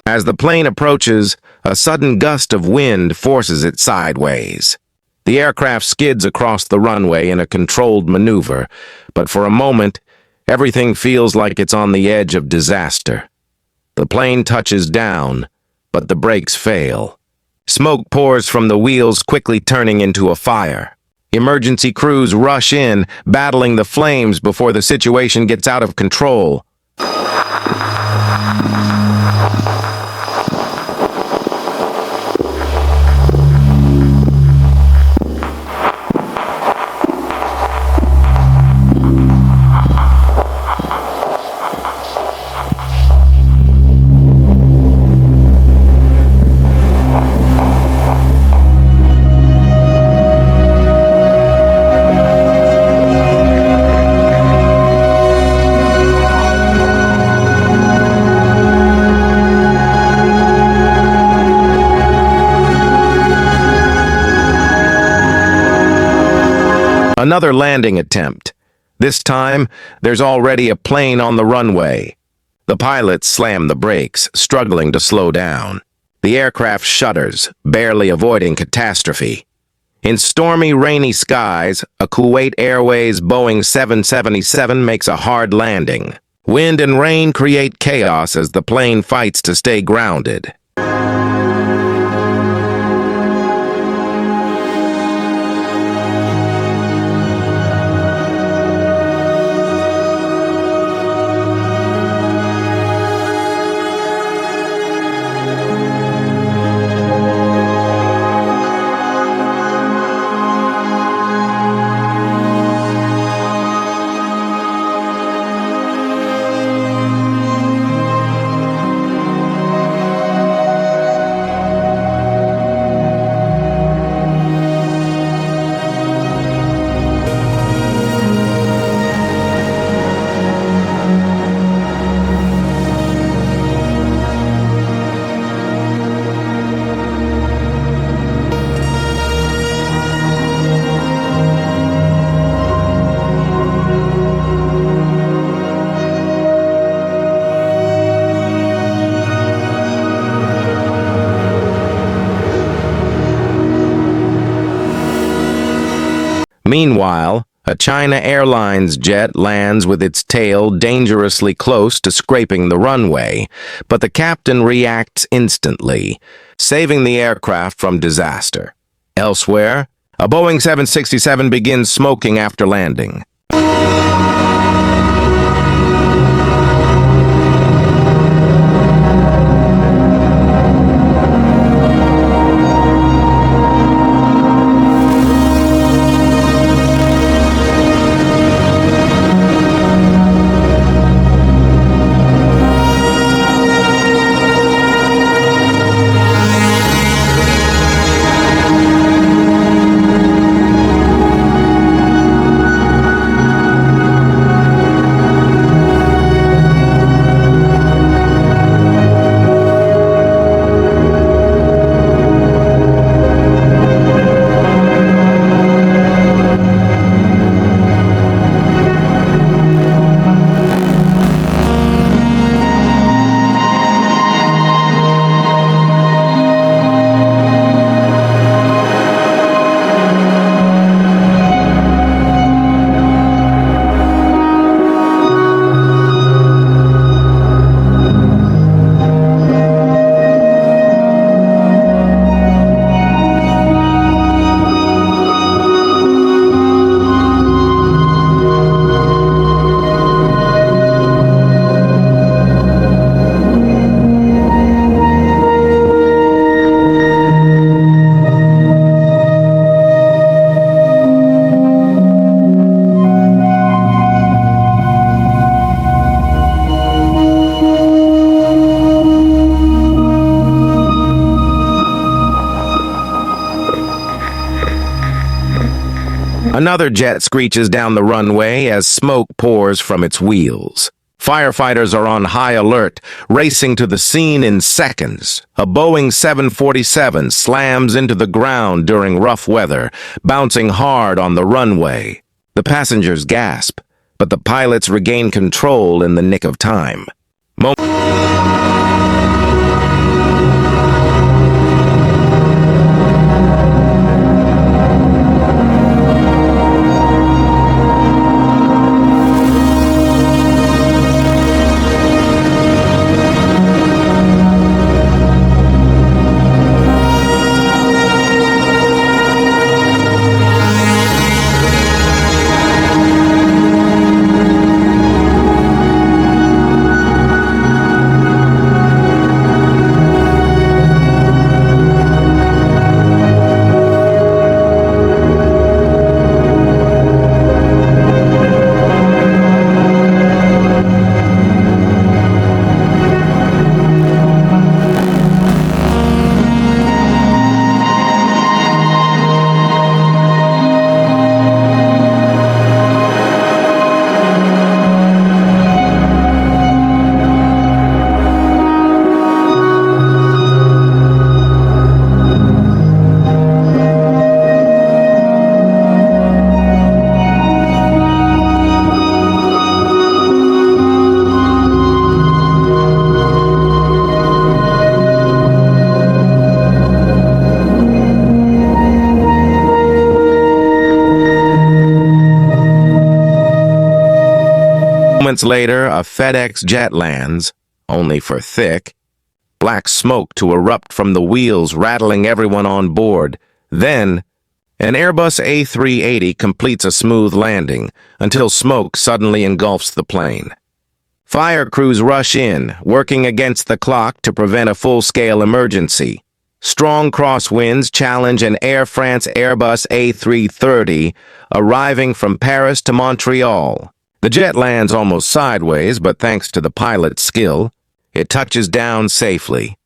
As the plane approaches, a sudden gust of wind forces it sideways. The aircraft skids across the runway in a controlled maneuver, but for a moment, everything feels like it's on the edge of disaster. The plane touches down, but the brakes fail. Smoke pours from the wheels, quickly turning into a fire. Emergency crews rush in, battling the flames before the situation gets out of control. Another landing attempt. This time, there's already a plane on the runway. The pilots slam the brakes, struggling to slow down. The aircraft shudders, barely avoiding catastrophe. In stormy, rainy skies, a Kuwait Airways Boeing 777 makes a hard landing. Wind and rain create chaos as the plane fights to stay grounded. Meanwhile, a China Airlines jet lands with its tail dangerously close to scraping the runway, but the captain reacts instantly, saving the aircraft from disaster. Elsewhere, a Boeing 767 begins smoking after landing. Another jet screeches down the runway as smoke pours from its wheels. Firefighters are on high alert, racing to the scene in seconds. A Boeing 747 slams into the ground during rough weather, bouncing hard on the runway. The passengers gasp, but the pilots regain control in the nick of time. Moments later, a FedEx jet lands, only for thick, black smoke to erupt from the wheels, rattling everyone on board. Then, an Airbus A380 completes a smooth landing until smoke suddenly engulfs the plane. Fire crews rush in, working against the clock to prevent a full-scale emergency. Strong crosswinds challenge an Air France Airbus A330 arriving from Paris to Montreal. The jet lands almost sideways, but thanks to the pilot's skill, it touches down safely.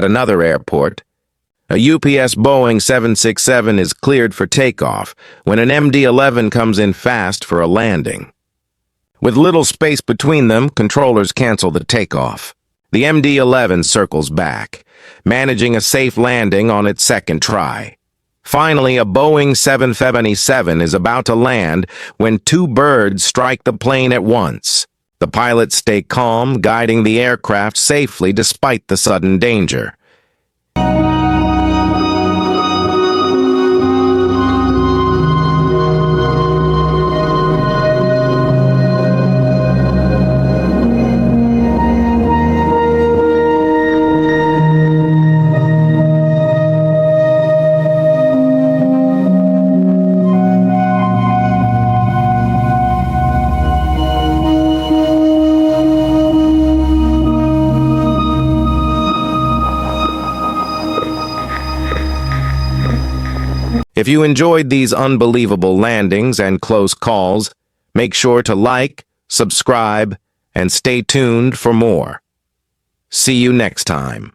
At another airport, a UPS Boeing 767 is cleared for takeoff when an MD-11 comes in fast for a landing. With little space between them, controllers cancel the takeoff. The MD-11 circles back, managing a safe landing on its second try. Finally, a Boeing 777 is about to land when two birds strike the plane at once. The pilots stay calm, guiding the aircraft safely despite the sudden danger. If you enjoyed these unbelievable landings and close calls, make sure to like, subscribe, and stay tuned for more. See you next time.